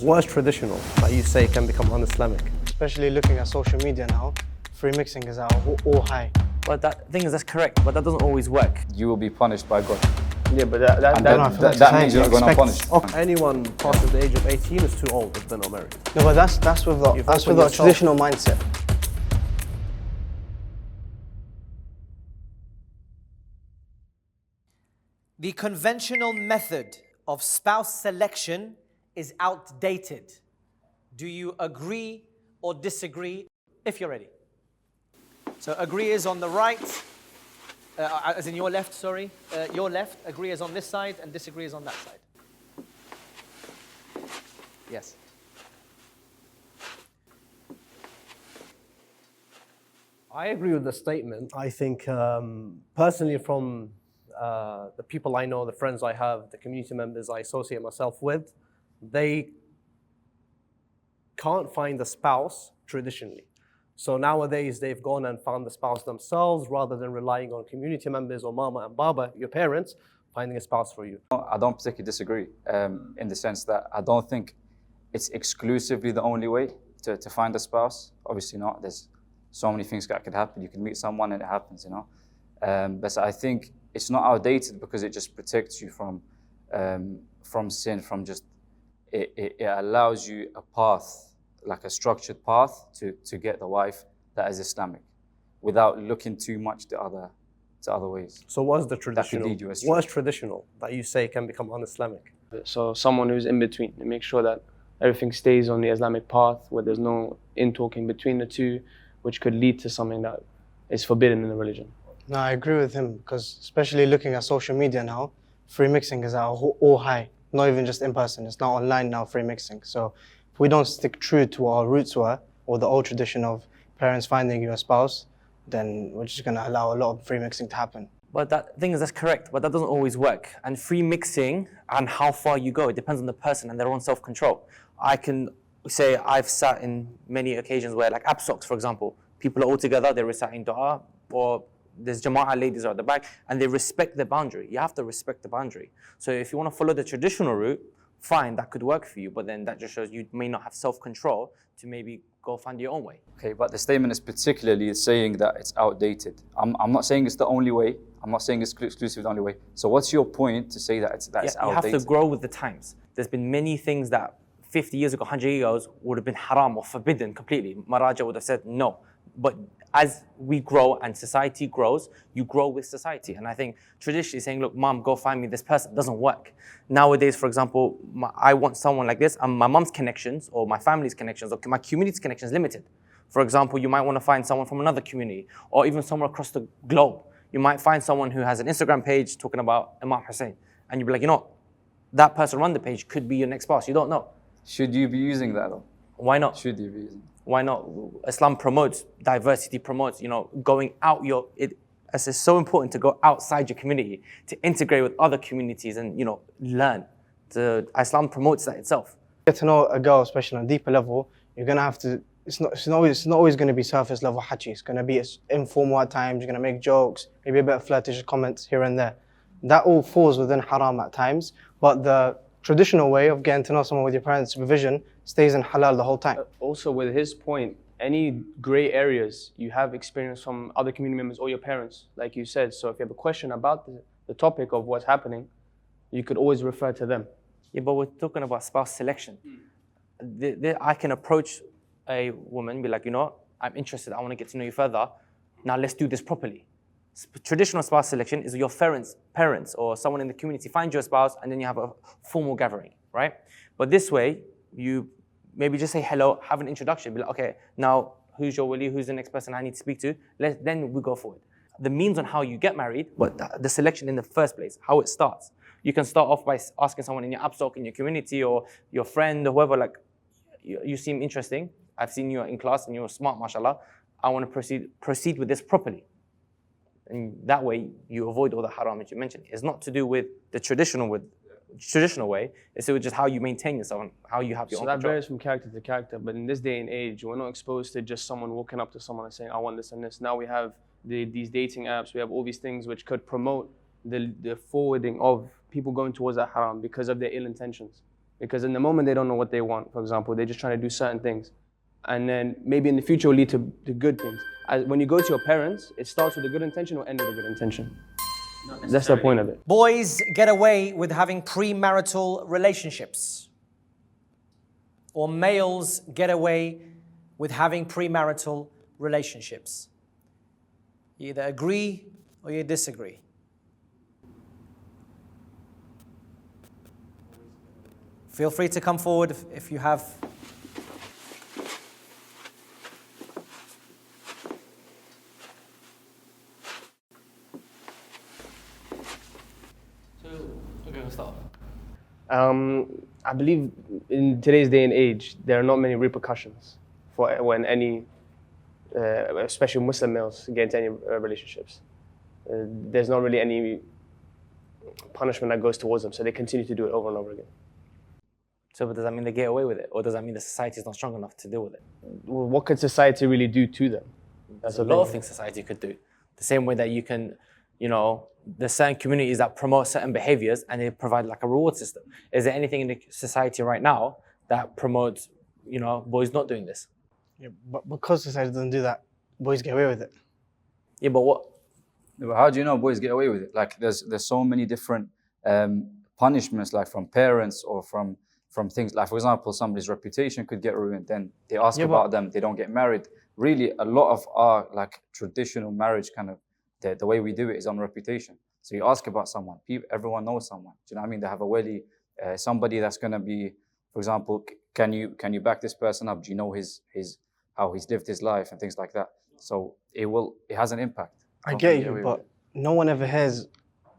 What is traditional that you say can become un-Islamic? Especially looking at social media now, free mixing is at all high. But that thing is, that's correct, but that doesn't always work. You will be punished by God. Yeah, but that means you're going unpunished. Anyone past the age of 18 is too old if they're not married. No, but that's with the traditional mindset. The conventional method of spouse selection is outdated. Do you agree or disagree? If you're ready. So agree is on the right, as in your left, sorry. Your left, agree is on this side, and disagree is on that side. Yes. I agree with the statement. I think personally from the people I know, the friends I have, the community members I associate myself with, they can't find a spouse traditionally. So nowadays they've gone and found the spouse themselves rather than relying on community members or mama and baba, your parents, finding a spouse for you. I don't particularly disagree in the sense that I don't think it's exclusively the only way to find a spouse. Obviously not. There's so many things that could happen. You can meet someone and it happens, you know. But I think it's not outdated because it just protects you from sin, from just, it allows you a path, like a structured path to get the wife that is Islamic without looking too much to other ways. So what is the traditional? What is traditional that you say can become un-Islamic? So someone who's in between, and make sure that everything stays on the Islamic path where there's no in-talking between the two, which could lead to something that is forbidden in the religion. No, I agree with him because especially looking at social media now, free mixing is at all high. Not even just in person, it's now online now, free mixing. So if we don't stick true to what our roots were, or the old tradition of parents finding you a spouse, then we're just going to allow a lot of free mixing to happen. But that thing is, that's correct, but that doesn't always work. And free mixing and how far you go, it depends on the person and their own self-control. I can say I've sat in many occasions where, like Absocs, for example, people are all together, they're reciting dua, or there's Jama'ah ladies are at the back, and they respect the boundary. You have to respect the boundary. So if you want to follow the traditional route, fine, that could work for you, but then that just shows you may not have self-control to maybe go find your own way. Okay, but the statement is particularly saying that it's outdated. I'm not saying it's the only way. I'm not saying it's exclusively the only way. So what's your point to say that it's outdated? You have to grow with the times. There's been many things that 50 years ago, 100 years ago would have been haram or forbidden completely. Maraja would have said no. But as we grow and society grows, you grow with society. And I think traditionally saying, look, mom, go find me this person doesn't work. Nowadays, for example, I want someone like this, and my mom's connections or my family's connections or my community's connections limited. For example, you might want to find someone from another community or even somewhere across the globe. You might find someone who has an Instagram page talking about Imam Hussein. And you'd be like, you know, that person run the page could be your next boss. You don't know. Should you be using that though? Why not? Should you be using it? Why not? Islam promotes diversity, promotes, going out it's so important to go outside your community, to integrate with other communities and, learn. Islam promotes that itself. Get to know a girl, especially on a deeper level, you're going to have to, it's not always going to be surface level hachi. It's going to be informal at times, you're going to make jokes, maybe a bit of flirtatious comments here and there. That all falls within haram at times, but the traditional way of getting to know someone with your parents' supervision stays in halal the whole time. Also with his point, any gray areas you have experience from other community members or your parents, like you said. So if you have a question about the topic of what's happening, you could always refer to them. Yeah, but we're talking about spouse selection. I can approach a woman, be like, I'm interested, I want to get to know you further. Now let's do this properly. Traditional spouse selection is your parents or someone in the community find you a spouse and then you have a formal gathering, right? But this way, you maybe just say hello, have an introduction, be like, okay, now who's your wali, who's the next person I need to speak to? Then we go forward. The means on how you get married, but the selection in the first place, how it starts. You can start off by asking someone in your Absoc, in your community, or your friend, or whoever, like, you seem interesting. I've seen you in class and you're smart, mashallah. I want to proceed with this properly. And that way, you avoid all the haram that you mentioned. It's not to do with the traditional way. It's just how you maintain yourself and how you have your own control. So that varies from character to character. But in this day and age, we're not exposed to just someone walking up to someone and saying, I want this and this. Now we have these dating apps. We have all these things which could promote the forwarding of people going towards that haram because of their ill intentions. Because in the moment they don't know what they want. For example, they're just trying to do certain things. And then maybe in the future will lead to good things. When you go to your parents, it starts with a good intention or ends with a good intention. That's the point of it. Boys get away with having premarital relationships, or males get away with having premarital relationships. You either agree or you disagree. Feel free to come forward if you have. I believe in today's day and age, there are not many repercussions for when any, especially Muslim males, get into any relationships. There's not really any punishment that goes towards them, so they continue to do it over and over again. So does that mean they get away with it? Or does that mean the society is not strong enough to deal with it? Well, what could society really do to them? There's a lot of things society could do. The same way that you can, there's certain communities that promote certain behaviors and they provide like a reward system. Is there anything in the society right now that promotes, boys not doing this? Yeah, but because society doesn't do that, boys get away with it. Yeah, but what? But how do you know boys get away with it? Like there's so many different punishments, like from parents or from things like, for example, somebody's reputation could get ruined. Then they ask about them, they don't get married. Really, a lot of our like traditional marriage kind of the way we do it is on reputation. So you ask about someone, everyone knows someone. Do you know what I mean? They have a wali, somebody that's gonna be, for example, can you back this person up? Do you know his how he's lived his life and things like that? So it has an impact. I get you, but no one ever hears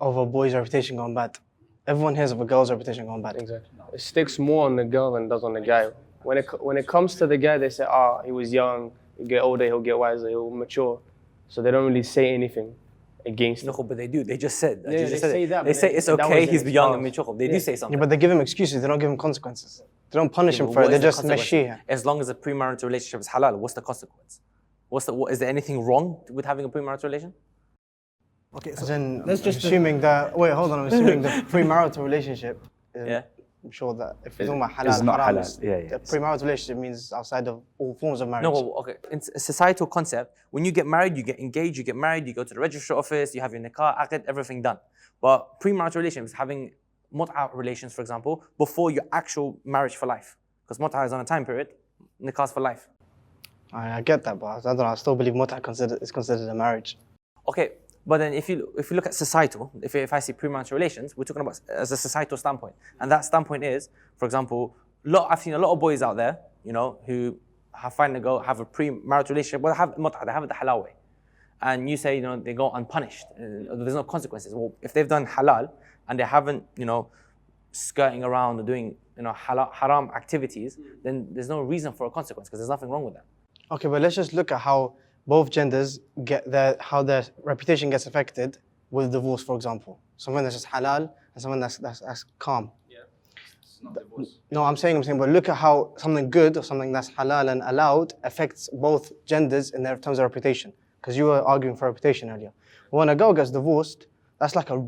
of a boy's reputation going bad. Everyone hears of a girl's reputation going bad. Exactly. It sticks more on the girl than it does on the guy. When it comes to the guy, they say, he was young, he'll get older, he'll get wiser, he'll mature. So they don't really say anything against him. No, but they do. They just said. Yeah, they say that. They say it's okay, he's young and mature. They do say something. Yeah, but they give him excuses, they don't give him consequences. They don't punish him for it, they just meshi him. As long as a premarital relationship is halal, what's the consequence? Is there anything wrong with having a premarital relation? Okay, so As in, let's just assuming that, wait, hold on, I'm assuming the premarital relationship, I'm sure that if you're talking about halal, it's not haram, halal. Yeah. the premarital relationship means outside of all forms of marriage. No, okay. It's a societal concept. When you get married, you get engaged, you get married, you go to the registry office, you have your nikah, aqd, everything done. But premarital relations, having mut'a relations, for example, before your actual marriage for life. Because mut'a is on a time period, nikah is for life. I get that, but I don't know, I still believe mut'a is considered a marriage. Okay, but then if you look at societal, if I see premarital relations, we're talking about as a societal standpoint. And that standpoint is, for example, I've seen a lot of boys out there, who have a premarital relationship, but they have mut'a, they have it the halal way. And you say, they go unpunished, there's no consequences. Well, if they've done halal and they haven't, skirting around or doing, haram activities, then there's no reason for a consequence because there's nothing wrong with them. Okay, but let's just look at how both genders how their reputation gets affected with divorce, for example. Someone that's just halal and someone that's calm. Yeah. It's not divorce. No, I'm saying, but look at how something good or something that's halal and allowed affects both genders in their terms of reputation. Because you were arguing for reputation earlier. When a girl gets divorced, that's like a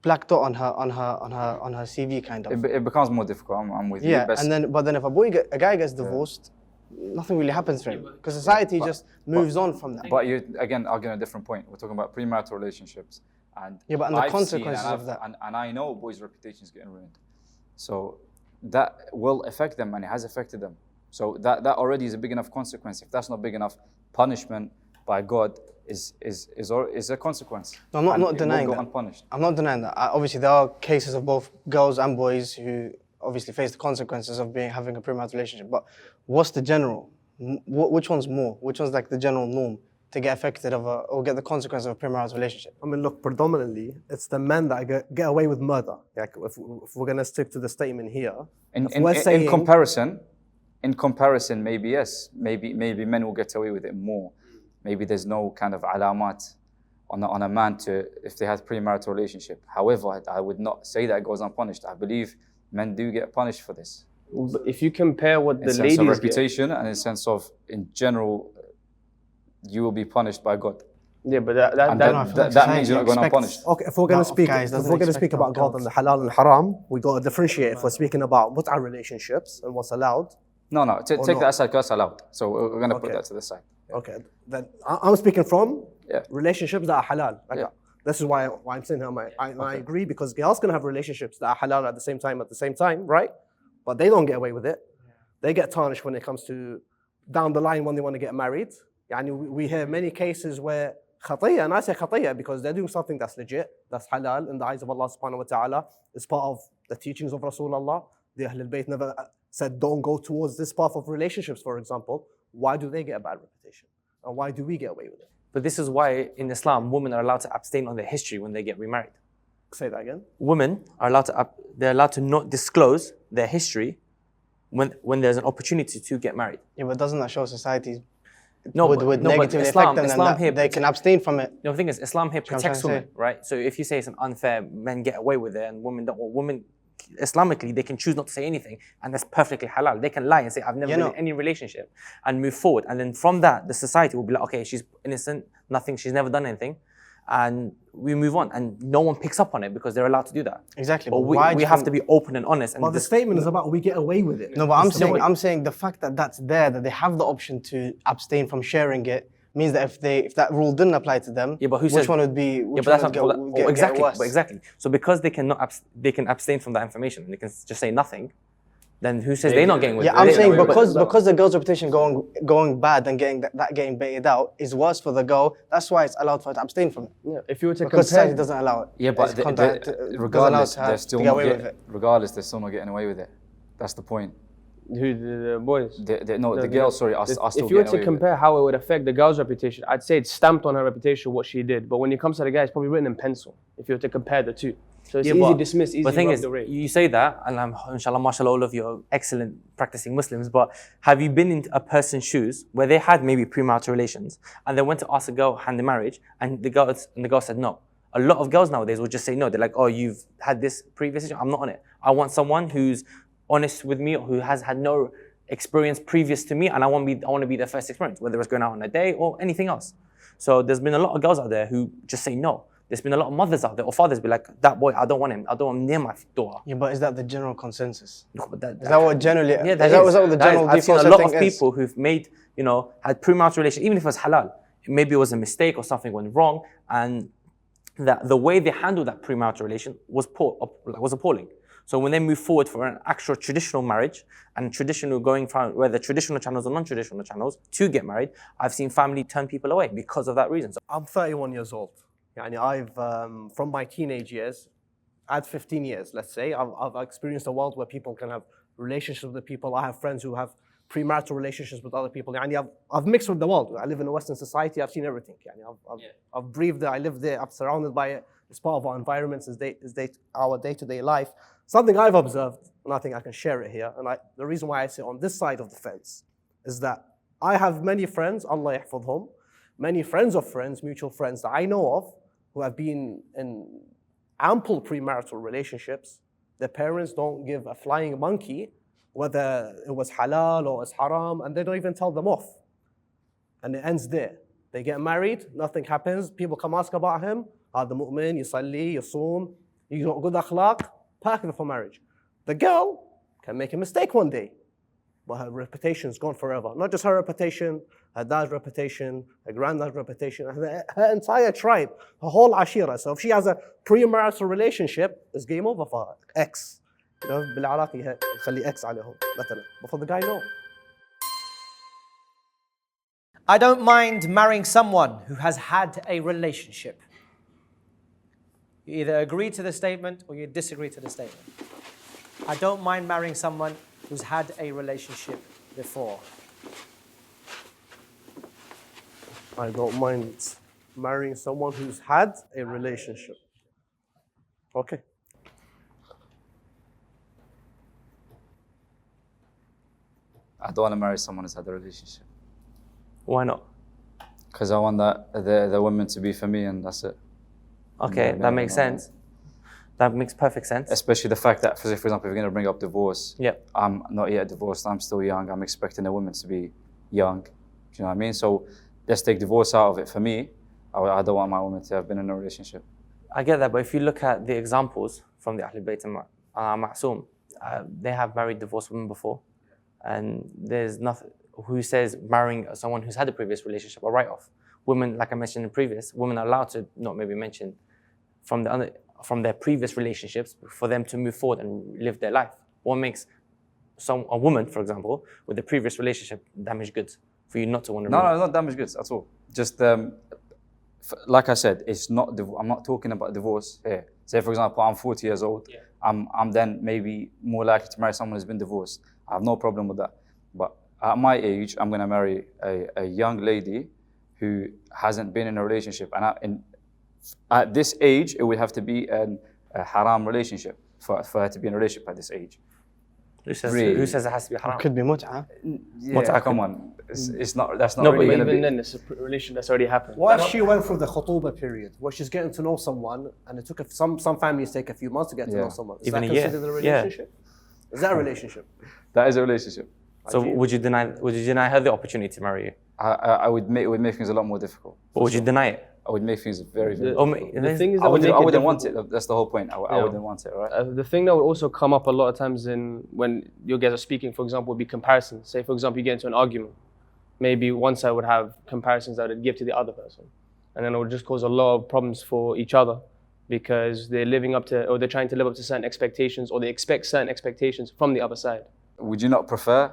black dot on her CV kind of. It becomes more difficult. I'm with you. Yeah, but then if a guy gets divorced, nothing really happens to him because society just moves on from that. But you again arguing a different point. We're talking about premarital relationships, and but and the consequences of that. And I know boys' reputations getting ruined, so that will affect them, and it has affected them. So that already is a big enough consequence. If that's not big enough punishment by God, is a consequence. No, I'm not denying that. Unpunished. I'm not denying that. Obviously, there are cases of both girls and boys who obviously face the consequences of having a premarital relationship. But what's the general? Which one's more? Which one's like the general norm to get affected or get the consequence of a premarital relationship? I mean, look, predominantly, it's the men that get away with murder. Like, if we're going to stick to the statement here. In comparison, maybe yes. Maybe men will get away with it more. Maybe there's no kind of alamat on a man if they have premarital relationship. However, I would not say that it goes unpunished. I believe men do get punished for this. But if you compare what the ladies in sense of reputation and in sense of, in general, you will be punished by God. Yeah, but And that means you're not going unpunished. Okay, if we're going to speak, guys if doesn't we're going to expect speak about of God girls. and the halal and haram, we got to differentiate. If we're speaking about what are relationships and what's allowed. No, take not. that aside, because that's allowed. So we're going to put Okay. that to the side. Okay, then I'm speaking from Yeah. relationships that are halal. Like, Yeah. This is why I'm saying I agree, because girls can have relationships that are halal at the same time, right? But they don't get away with it. They get tarnished when it comes to down the line when they want to get married. Yani we hear many cases where khatiyya, and I say khatiyya because they're doing something that's legit, that's halal in the eyes of Allah subhanahu wa ta'ala. It's part of the teachings of Rasulullah. The Ahlul Bayt never said don't go towards this path of relationships, for example. Why do they get a bad reputation? And why do we get away with it? But this is why in Islam, women are allowed to abstain on their history when they get remarried. Say that again. Women are allowed to, they're allowed to not disclose their history when there's an opportunity to get married. Yeah, but doesn't that show society No, would but negatively Islam, affect them, Islam and here that they can abstain from it? No, the thing is, Islam here what I'm trying protects to say. women, right? So if you say it's an unfair, men get away with it and women don't, well, women, Islamically, they can choose not to say anything, and that's perfectly halal. They can lie and say, I've never been in any relationship, and move forward. And then from that, the society will be like, okay, she's innocent, nothing, she's never done anything. And we move on, and no one picks up on it because they're allowed to do that. Exactly. But why do we you have think- to be open and honest. And But the statement is about we get away with it. No, but I'm saying the fact that that's there, that they have the option to abstain from sharing it, means that if that rule didn't apply to them, Yeah, but who which says, one would be? Yeah, Which but that's one not, would get exactly. worse? But exactly. So because they can abstain from that information, and they can just say nothing, then who says they're not getting away Yeah, with I'm it? saying because the girl's reputation going bad and getting that getting baited out is worse for the girl. That's why it's allowed for her to abstain from it. Yeah, if you were to Because society compare, doesn't allow it. Yeah, but It's doesn't regardless, allow her they're to still get not away with getting, it. regardless, they're still not getting away with it. That's the point. who the boys. The girls, sorry, are still If you were getting to away with it. compare how it would affect the girl's reputation, I'd say it's stamped on her reputation what she did. But when it comes to the guy, it's probably written in pencil. If you were to compare the two, so it's easy dismiss, easy But the thing rub is, the rate. you say that, and inshallah, mashallah, all of you are excellent practicing Muslims, but have you been in a person's shoes where they had maybe premarital relations and they went to ask a girl hand in marriage and the girl said no? A lot of girls nowadays will just say no. They're like, oh, you've had this previous issue, I'm not on it. I want someone who's honest with me, who has had no experience previous to me, and I want to be their first experience, whether it's going out on a date or anything else. So there's been a lot of girls out there who just say no. There's been a lot of mothers out there or fathers be like, that boy, I don't want him. I don't want him near my daughter. Yeah, but is that the general consensus? No, but Is that what generally? Yeah, is that what the general I've seen default a lot of setting is? people who've made, had premarital relations, even if it was halal. Maybe it was a mistake or something went wrong, and that the way they handled that premarital relation was appalling. So when they move forward for an actual traditional marriage and traditional going from whether traditional channels or non-traditional channels to get married, I've seen family turn people away because of that reason. So I'm 31 years old. Yani I've, from my teenage years, at 15 years, let's say, I've experienced a world where people can have relationships with people. I have friends who have premarital relationships with other people. Yani I've mixed with the world. I live in a Western society. I've seen everything. Yani I've breathed there. I live there. I'm surrounded by it. It's part of our environments. It's our day-to-day life. Something I've observed, and I think I can share it here, and the reason why I sit on this side of the fence is that I have many friends, Allah yahfadhum, many friends of friends, mutual friends that I know of, who have been in ample premarital relationships. Their parents don't give a flying monkey whether it was halal or it's haram, and they don't even tell them off. And it ends there. They get married, nothing happens. People come ask about him. هذا مؤمن, يصلي, يصوم, you got good akhlaq, perfect for marriage. The girl can make a mistake one day, but her reputation's gone forever. Not just her reputation, her dad's reputation, her granddad's reputation, her entire tribe, her whole ashira. So if she has a premarital relationship, it's game over for her. X. بالعراقي يخلي X عليهم مثلا. But for the guy, no. I don't mind marrying someone who has had a relationship. You either agree to the statement or you disagree to the statement. I don't mind marrying someone who's had a relationship before. I don't mind marrying someone who's had a relationship. Okay. I don't want to marry someone who's had a relationship. why not? Because I want the women to be for me, and that's it. Okay, No, that makes sense. That makes perfect sense. Especially the fact that, for example, if you're going to bring up divorce, Yeah. I'm not yet divorced, I'm still young, I'm expecting a woman to be young. Do you know what I mean? So let's take divorce out of it. For me, I don't want my woman to have been in a relationship. I get that, but if you look at the examples from the Ahlul Bayt and Ma'soom, they have married divorced women before, and there's nothing who says marrying someone who's had a previous relationship a write-off. Women, like I mentioned in previous, women are allowed to not maybe mention from their previous relationships for them to move forward and live their life. What makes a woman, for example, with a previous relationship damaged goods for you not to want to? No, not damaged goods at all. Just like I said, it's not. I'm not talking about divorce here. Say, for example, I'm 40 years old. Yeah. I'm then maybe more likely to marry someone who's been divorced. I have no problem with that. But at my age, I'm going to marry a young lady who hasn't been in a relationship. And at this age, it would have to be a haram relationship for her to be in a relationship at this age. Who says it has to be haram? It could be mut'ah. Yeah, come on. It's not. That's not No, really but going to Even be. then, it's a relation that's already happened. What if she went through the khutuba period, where she's getting to know someone, and it took some families take a few months to get to know someone? Is Even that a year. considered a Yeah. relationship? Is that a relationship? That is a relationship. So would you deny her the opportunity to marry you? I would make. It would make things a lot more difficult. Or would you deny it? I would make things very, very. The thing is I that wouldn't want it. That's the whole point. I wouldn't want it, right? The thing that would also come up a lot of times when you guys are speaking, for example, would be comparisons. Say, for example, you get into an argument. Maybe one side would have comparisons that would give to the other person. And then it would just cause a lot of problems for each other because they're living up to, or they're trying to live up to certain expectations, or they expect certain expectations from the other side. Would you not prefer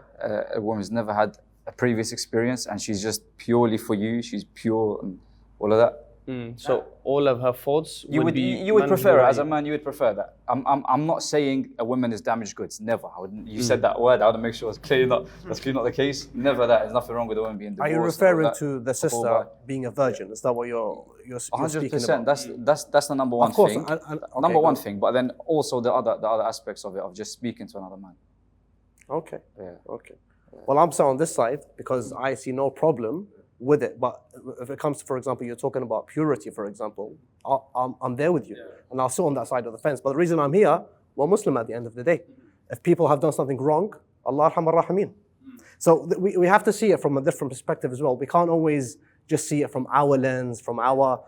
a woman who's never had a previous experience and she's just purely for you? She's pure and all of that. So all of her faults You would prefer it as a man. You would prefer that. I'm not saying a woman is damaged goods. Never. I wouldn't. You said that word. I want to make sure it's clearly not. That's clearly not the case. Never that. There's nothing wrong with a woman being Are divorced. you referring to the sister being a virgin? Is that what you're speaking 100%. about? That's the number one Of course, thing. okay, Number one go. thing. But then also the other aspects of it, of just speaking to another man. Okay. Yeah. Okay. Well, I'm still on this side because I see no problem with it. But if it comes to, for example, you're talking about purity, for example, I'm there with you. And I'll sit on that side of the fence. But the reason I'm here, we're Muslim at the end of the day. If people have done something wrong, Allah arhamar rahimin. So we have to see it from a different perspective as well. We can't always just see it from our lens, from our,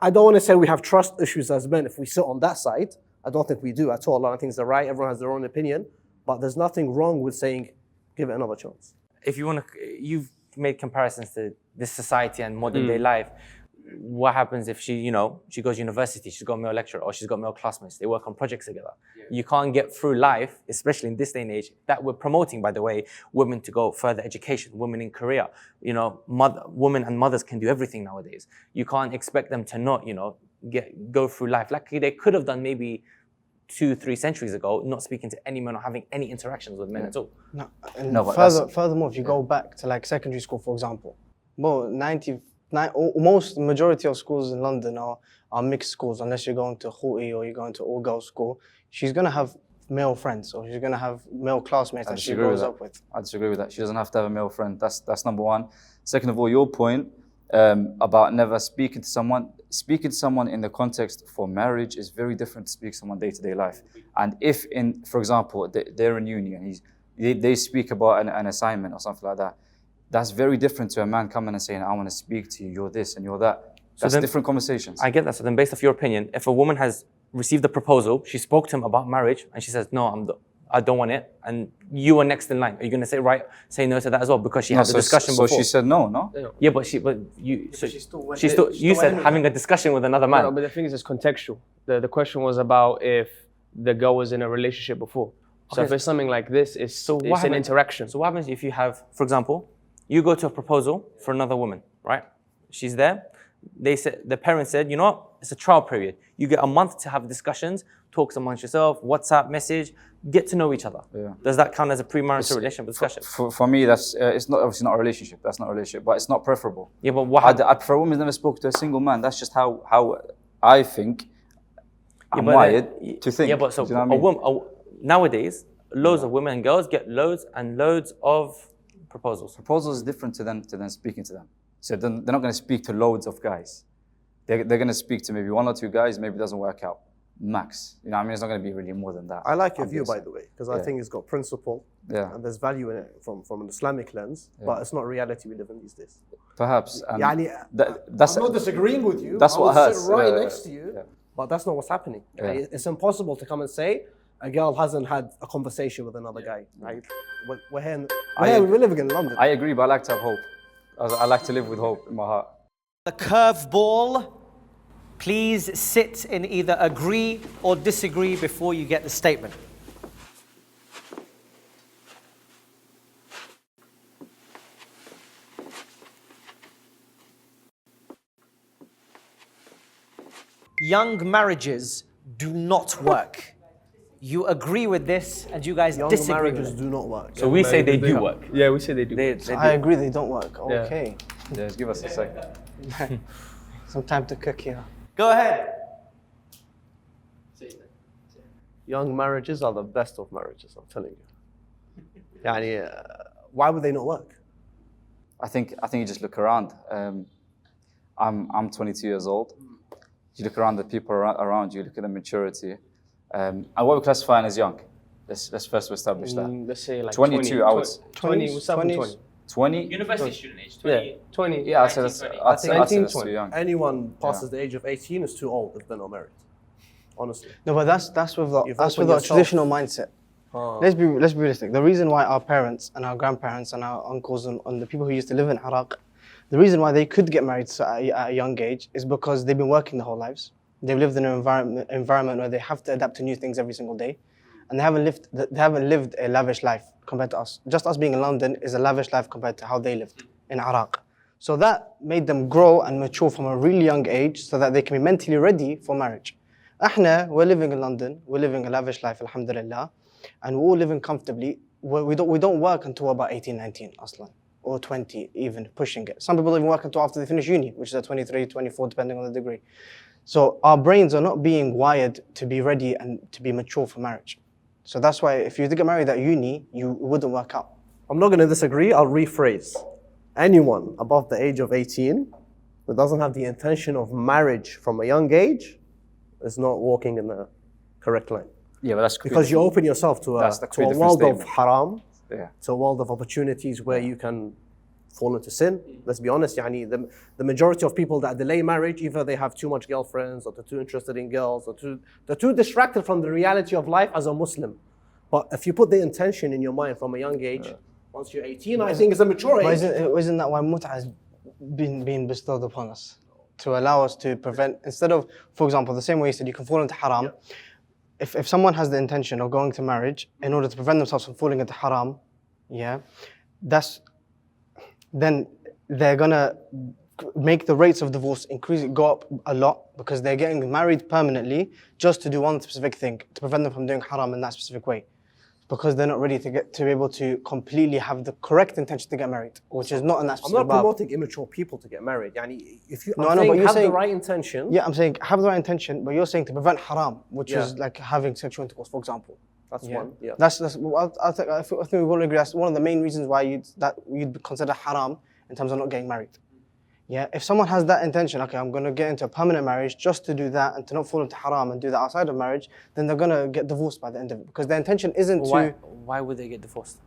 I don't want to say we have trust issues as men if we sit on that side. I don't think we do at all. A lot of things are right. Everyone has their own opinion. But there's nothing wrong with saying, give it another chance. If you want to, you've made comparisons to this society and modern day life. What happens if she goes to university, she's got a male lecturer or she's got male classmates, they work on projects together. You can't get through life, especially in this day and age, that we're promoting, by the way, women to go further education, women in career. Women and mothers can do everything nowadays. You can't expect them to not, go through life like they could have done maybe 2-3 centuries ago, not speaking to any men or having any interactions with men at all. Furthermore, if you go back to like secondary school, for example, most majority of schools in London are mixed schools, unless you're going to Khuti or you're going to all-girls school. She's going to have male friends, or she's going to have male classmates that she grows up with. I disagree with that. She doesn't have to have a male friend. That's number one. Second of all, your point about never speaking to someone. Speaking to someone in the context for marriage is very different to speak to someone day-to-day life. And if, for example, they're in uni and they speak about an assignment or something like that, that's very different to a man coming and saying, I want to speak to you, you're this and you're that. That's different conversations. I get that. So then based off your opinion, if a woman has received a proposal, she spoke to him about marriage and she says, no, I don't want it, and you are next in line, are you going to say no to that as well? Because she had the discussion before. So she said no? Yeah, but you said having a discussion with another man. No, but the thing is, it's contextual. The question was about if the girl was in a relationship before. So if it's something like this, it's an interaction. So what happens if you have, for example, you go to a proposal for another woman, right? She's there. The parents said, it's a trial period. You get a month to have discussions, talks amongst yourself, WhatsApp message, get to know each other. Yeah. Does that count as a premarital relationship discussion? For me, it's obviously not a relationship. That's not a relationship, but it's not preferable. Yeah, but what I prefer a woman who's never spoke to a single man. That's just how I think. I'm wired to think. Yeah, but so do you know what I mean? Nowadays, loads of women and girls get loads and loads of proposals. Proposals is different to them speaking to them. So they're not going to speak to loads of guys. They're going to speak to maybe 1 or 2 guys. Maybe it doesn't work out. max. You know what I mean? It's not going to be really more than that. I like your I'm view, by guessing. the way, because I Yeah. think it's got principle Yeah. and there's value in it from an Islamic lens, but it's not reality we live in these days. Perhaps. Yani, That's I'm not disagreeing with you. that's I what will hurts. sit right Yeah, next to you, yeah. but that's not what's happening. Yeah. It's impossible to come and say a girl hasn't had a conversation with another guy. Right? We're here. We're living in London. I agree, but I like to have hope. I like to live with hope in my heart. The curveball. Please sit in either agree or disagree before you get the statement. Young marriages do not work. You agree with this and you guys Young disagree marriages with it. do not work. So we say they do work. Yeah, we say they do. They I do. agree they don't work. Okay. Yeah, just give us a second. Some time to cook here. Go ahead. Young marriages are the best of marriages, I'm telling you. Yani, why would they not work? I think you just look around. I'm 22 years old. You look around the people around you, look at the maturity. And what we're classifying as young. Let's first establish that. Let's say like 22, 20, I would 20, 20, 20s. 20? University student age, Yeah, 20. Yeah, I'd say that's, 19, I'd say that's 19, too 20. young. Anyone passes the age of 18 is too old if they're not married. Honestly. No, but that's with You've that's opened with our yourself. traditional mindset. Let's be realistic. The reason why our parents and our grandparents and our uncles and the people who used to live in Iraq, the reason why they could get married at a young age is because they've been working their whole lives. They've lived in an environment where they have to adapt to new things every single day, and they haven't lived a lavish life compared to us. Just us being in London is a lavish life compared to how they lived in Iraq. So that made them grow and mature from a really young age so that they can be mentally ready for marriage. We're living in London, we're living a lavish life, alhamdulillah, and we're all living comfortably. We don't work until about 18, 19, aslan, or 20, even pushing it. Some people even work until after they finish uni, which is at 23, 24, depending on the degree. So our brains are not being wired to be ready and to be mature for marriage. So that's why if you were to get married at uni, it wouldn't work out. I'm not going to disagree, I'll rephrase. Anyone above the age of 18 who doesn't have the intention of marriage from a young age is not walking in the correct line. Yeah, but that's Because you open yourself to a That's the different world of statement. haram, Yeah. to a world of opportunities where you can fall into sin. Let's be honest, yani, the majority of people that delay marriage, either they have too much girlfriends, or they're too interested in girls, or they're too distracted from the reality of life as a Muslim. But if you put the intention in your mind from a young age, once you're 18, I think it's a mature But age. isn't that why mut'ah has been bestowed upon us? To allow us to prevent, instead of, for example, the same way you said you can fall into haram, if someone has the intention of going to marriage in order to prevent themselves from falling into haram, then they're gonna make the rates of divorce go up a lot because they're getting married permanently just to do one specific thing, to prevent them from doing haram in that specific way. Because they're not ready to be able to completely have the correct intention to get married, which is not in that I'm specific not bab. promoting immature people to get married. Yani, if you No, I'm I know, saying but you're have the saying- right intention, Yeah, I'm saying have the right intention, but you're saying to prevent haram, which is like having sexual intercourse, for example. that's Yeah. one. Yeah. That's well, I think we all agree that's one of the main reasons why you'd consider haram in terms of not getting married. Yeah, if someone has that intention, okay, I'm gonna get into a permanent marriage just to do that and to not fall into haram and do that outside of marriage, then they're gonna get divorced by the end of it because their intention isn't Why would they get divorced?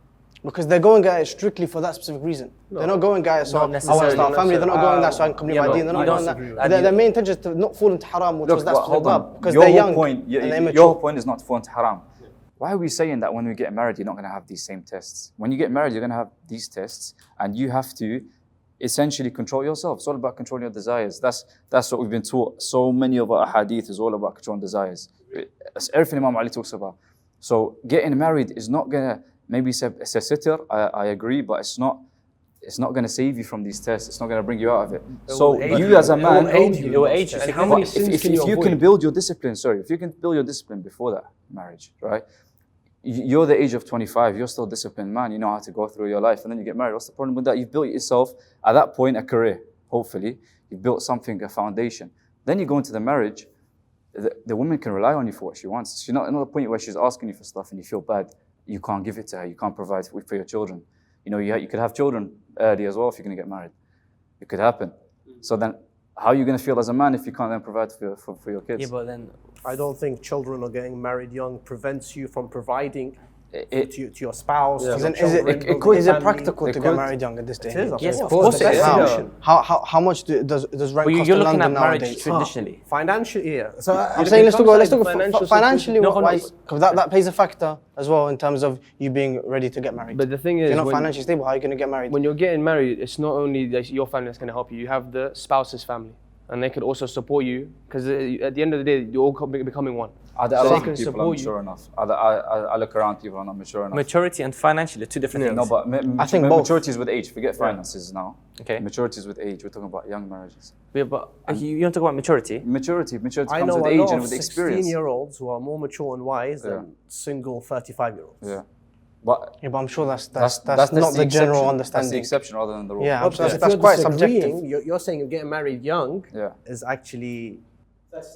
because they're going at it strictly for that specific reason. They're not going at it so I want to necessarily, start a family. They're not going that so I can complete yeah, my but deen. They're not you going don't that. Their main intention is to not fall into haram, which was that but specific hold on. bab, because Your they're whole young point, and they're your immature. whole point is not to fall into haram. Why are we saying that when we get married, you're not going to have these same tests? When you get married, you're going to have these tests, and you have to essentially control yourself. It's all about controlling your desires. That's what we've been taught. So many of our hadith is all about controlling desires. That's everything Imam Ali talks about. So getting married is not going to, maybe it's a sitter, I agree, but it's not going to save you from these tests. It's not going to bring you out of it. So will aid you you. as a It man, will aid you. It will aid you. And how many if, sins if, can you if you avoid? can build your discipline, if you can build your discipline before that marriage, right? You're the age of 25, you're still a disciplined man, you know how to go through your life, and then you get married. What's the problem with that? You've built yourself, at that point, a career, hopefully. You've built something, a foundation. Then you go into the marriage, the woman can rely on you for what she wants. She's not at the point where she's asking you for stuff and you feel bad. You can't give it to her, you can't provide for your children. You know, you could have children early as well if you're going to get married. It could happen. So then how are you going to feel as a man if you can't then provide for your kids? Yeah, but then I don't think children or getting married young prevents you from providing It- to your spouse. Yeah. to your Is children, it building is a it family. practical to get could. married young at this day? It is, Yes, of of course. course The it is. best Yeah. solution. How much does rent well, cost you're in looking London at marriage nowadays? traditionally. Financially, yeah. So I'm saying let's talk financial financially No, wise, because that plays a factor as well in terms of you being ready to get married. But the thing if is, you're not when- financially stable, how are you going to get married? when you're getting married, it's not only your family that's going to help you. You have the spouse's family, and they could also support you because at the end of the day, you're all becoming one. I So don't they think can people are support you. mature enough. I look around, people are not mature enough. Maturity and financially are two different things. No, but I think both. maturity is with age. Forget finances now. Okay. Maturity is with age. We're talking about young marriages. Yeah, but you don't talk about maturity. Maturity I comes know with a age lot and of with experience. 16-year-olds who are more mature and wise than single 35-year-olds. Yeah, but Yeah, but I'm sure that's not the exception. general That's understanding. the exception rather than the rule. Yeah, But that's, if that's you're quite disagreeing, subjective. You're saying getting married young Yeah. is actually,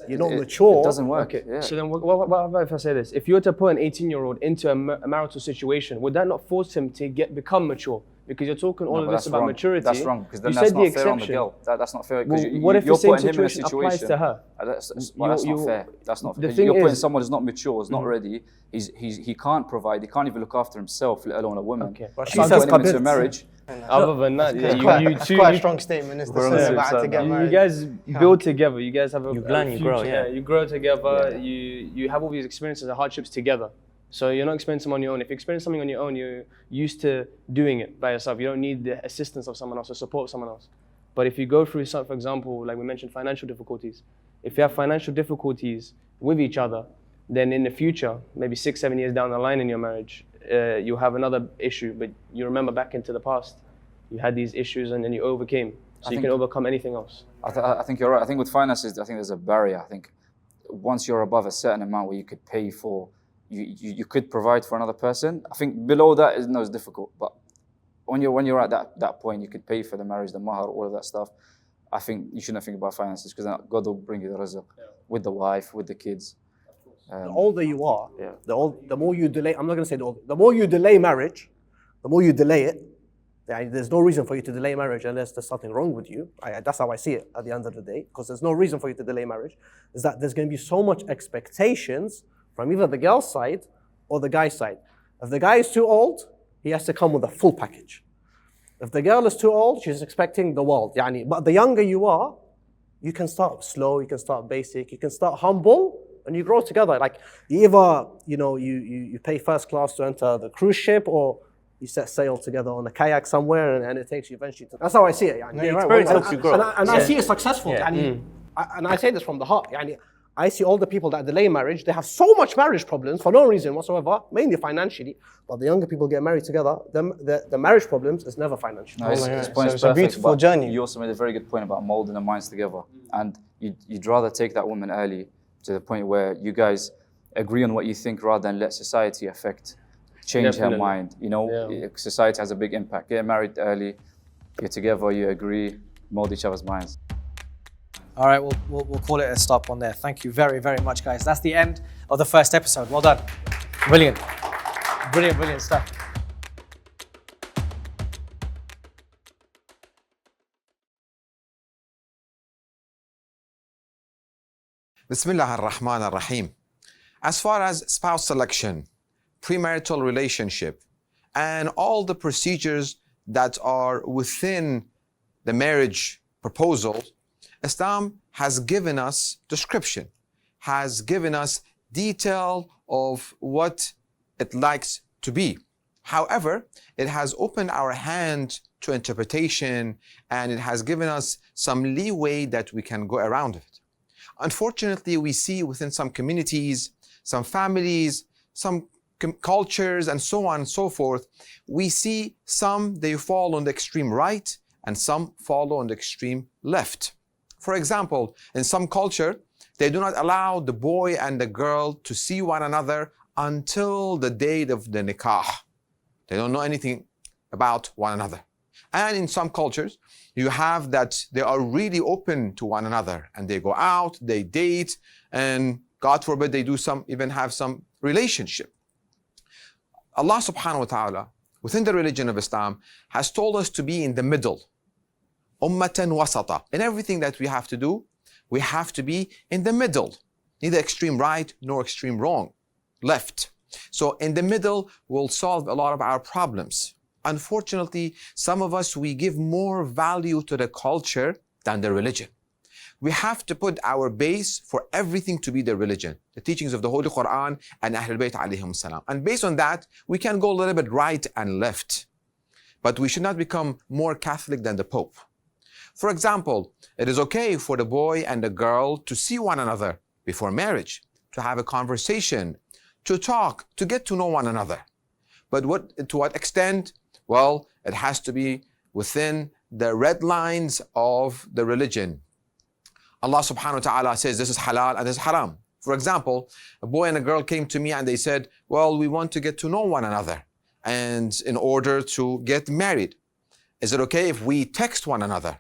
you're not It- mature. It doesn't work. Okay, Yeah. so then what about if I say this? If you were to put an 18-year-old into a marital situation, would that not force him to become mature? Because you're talking all No, of but this that's about wrong. maturity. That's wrong because then you that's said not the fair on the exception. girl. That's not fair Well, because what if the you're same putting him in a situation situation. applies to her? That's not fair. That's not the fair. thing You're putting is- someone who's not mature, who's not ready. He can't provide. He can't even look after himself, let alone a woman. Okay. But And she you're says putting him into a kabit. marriage. Other than that, yeah, It's you quite a two, strong statement. It's We're on the the same about to side get now. married. you guys build together. You guys have a learn, you grow, future, yeah. You grow together. You have all these experiences and hardships together. So you're not experiencing them on your own. If you experience something on your own, you're used to doing it by yourself. You don't need the assistance of someone else or support of someone else. But if you go through some, for example, like we mentioned, financial difficulties. If you have financial difficulties with each other, then in the future, maybe 6-7 years down the line in your marriage, you'll have another issue. But you remember back into the past, you had these issues and then you overcame. So you can overcome anything else. I think you're right. I think with finances, I think there's a barrier. I think once you're above a certain amount where you could pay for, you could provide for another person. I think below that is difficult. But when you're at that point, you could pay for the marriage, the mahar, all of that stuff. I think you shouldn't think about finances because God will bring you the rizq with the wife, with the kids. The older you are, Yeah. the more you delay, I'm not going to say the older, the more you delay marriage, the more you delay it. There's no reason for you to delay marriage unless there's something wrong with you. That's how I see it at the end of the day, because there's no reason for you to delay marriage. Is that there's going to be so much expectations from either the girl's side or the guy's side. If the guy is too old, he has to come with a full package. If the girl is too old, she's expecting the world. But the younger you are, you can start slow, you can start basic, you can start humble, and you grow together. Like you either, you pay first class to enter the cruise ship, or you set sail together on a kayak somewhere, and it takes you eventually to. That's how I see it. experience helps you grow. And I see it successful. Yeah. And I say this from the heart. I see all the people that delay marriage, they have so much marriage problems for no reason whatsoever, mainly financially. But the younger people get married together, the marriage problems is never financial. No, his point So is it's a perfect, beautiful but journey. You also made a very good point about molding the minds together. And you'd rather take that woman early to the point where you guys agree on what you think rather than let society change her Definitely. mind. Society has a big impact. Get married early, you're together, you agree, mold each other's minds. All right, we'll call it a stop on there. Thank you very, very much, guys. That's the end of the first episode. Well done. Brilliant. Brilliant stuff. Bismillah ar-Rahman ar-Rahim. As far as spouse selection, premarital relationship, and all the procedures that are within the marriage proposal, Islam has given us description, has given us detail of what it likes to be. However, it has opened our hand to interpretation, and it has given us some leeway that we can go around it. Unfortunately, we see within some communities, some families, some cultures, and so on and so forth, we see some, they fall on the extreme right, and some follow on the extreme left. For example, in some culture, they do not allow the boy and the girl to see one another until the date of the nikah. They don't know anything about one another. And in some cultures, you have that they are really open to one another and they go out, they date, and God forbid they do even have some relationship. Allah subhanahu wa ta'ala, within the religion of Islam, has told us to be in the middle. ummatan wasata. In everything that we have to do, we have to be in the middle, neither extreme right nor extreme wrong, left. So in the middle will solve a lot of our problems. Unfortunately, some of us, we give more value to the culture than the religion. We have to put our base for everything to be the religion, the teachings of the Holy Quran and Ahlul Bayt alayhim salam. And based on that, we can go a little bit right and left. But we should not become more Catholic than the Pope. For example, it is okay for the boy and the girl to see one another before marriage, to have a conversation, to talk, to get to know one another. But to what extent? Well, it has to be within the red lines of the religion. Allah subhanahu wa ta'ala says this is halal and this is haram. For example, a boy and a girl came to me and they said, well, we want to get to know one another and in order to get married. Is it okay if we text one another?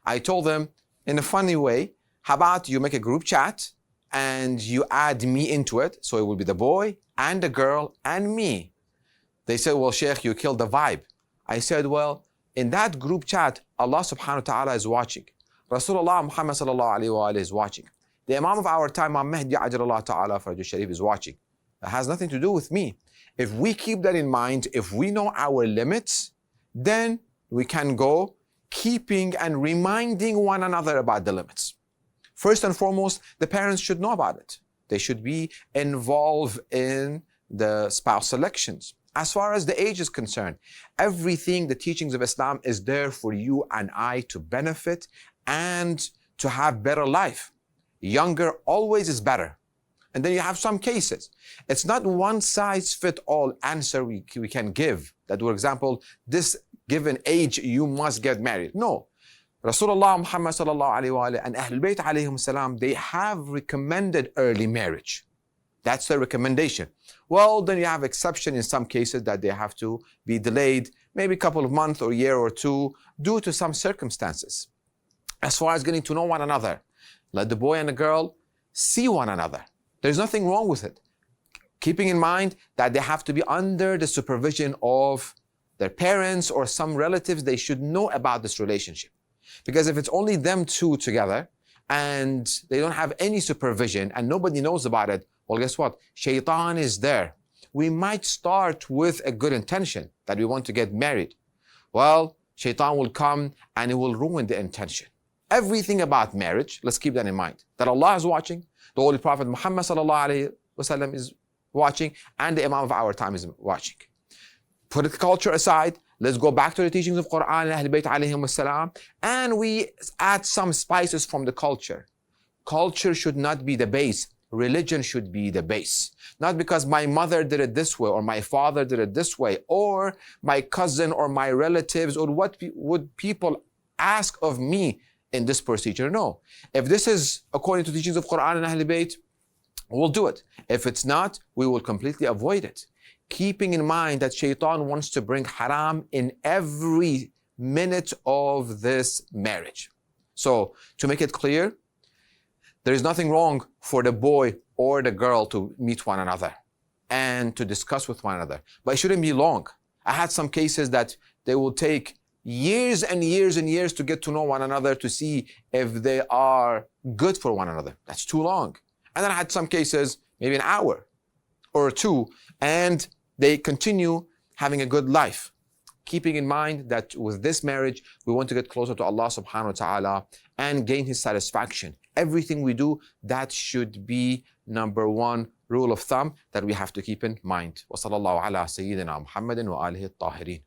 I told them in a funny way, how about you make a group chat and you add me into it, so it will be the boy and the girl and me. They said, well, Sheikh, you killed the vibe. I said, well, in that group chat, Allah subhanahu wa ta'ala is watching. Rasulullah Muhammad sallallahu alayhi wa is watching. The Imam of our time, Imam Mahdi Ajrallah ta'ala Faraj Sharif, is watching. That has nothing to do with me. If we keep that in mind, if we know our limits, then we can go keeping and reminding one another about the limits. First and foremost, the parents should know about it. They should be involved in the spouse selections. As far as the age is concerned, everything, the teachings of Islam is there for you and I to benefit and to have better life. Younger always is better. And then you have some cases. It's not one size fit all answer we can give. That, for example, this given age, you must get married. No. Rasulullah Muhammad sallallahu alayhi wa and Ahlul Bayt alayhim salam, they have recommended early marriage. That's the recommendation. Well, then you have exception in some cases that they have to be delayed, maybe a couple of months or a year or two, due to some circumstances. As far as getting to know one another, let the boy and the girl see one another. There's nothing wrong with it. Keeping in mind that they have to be under the supervision of their parents or some relatives, they should know about this relationship. Because if it's only them two together and they don't have any supervision and nobody knows about it, well, guess what? Shaitan is there. We might start with a good intention that we want to get married. Well, Shaitan will come and it will ruin the intention. Everything about marriage, let's keep that in mind. That Allah is watching, the Holy Prophet Muhammad sallallahu alayhi wa sallam is watching, and the Imam of our time is watching. Put the culture aside, let's go back to the teachings of Quran and Ahlul Bayt alayhim salam, and we add some spices from the culture. Culture should not be the base. Religion should be the base. Not because my mother did it this way, or my father did it this way, or my cousin or my relatives, or what would people ask of me in this procedure. No. If this is according to teachings of Quran and Ahlul Bayt, we'll do it. If it's not, we will completely avoid it. Keeping in mind that Shaitan wants to bring haram in every minute of this marriage. So, to make it clear, there is nothing wrong for the boy or the girl to meet one another and to discuss with one another. But it shouldn't be long. I had some cases that they will take years and years and years to get to know one another to see if they are good for one another. That's too long. And then I had some cases, maybe an hour or two, and they continue having a good life. Keeping in mind that with this marriage, we want to get closer to Allah subhanahu wa ta'ala and gain His satisfaction. Everything we do, that should be number one rule of thumb that we have to keep in mind. Wa sallallahu ala sayyidina Muhammadin wa alihi at-tahirin.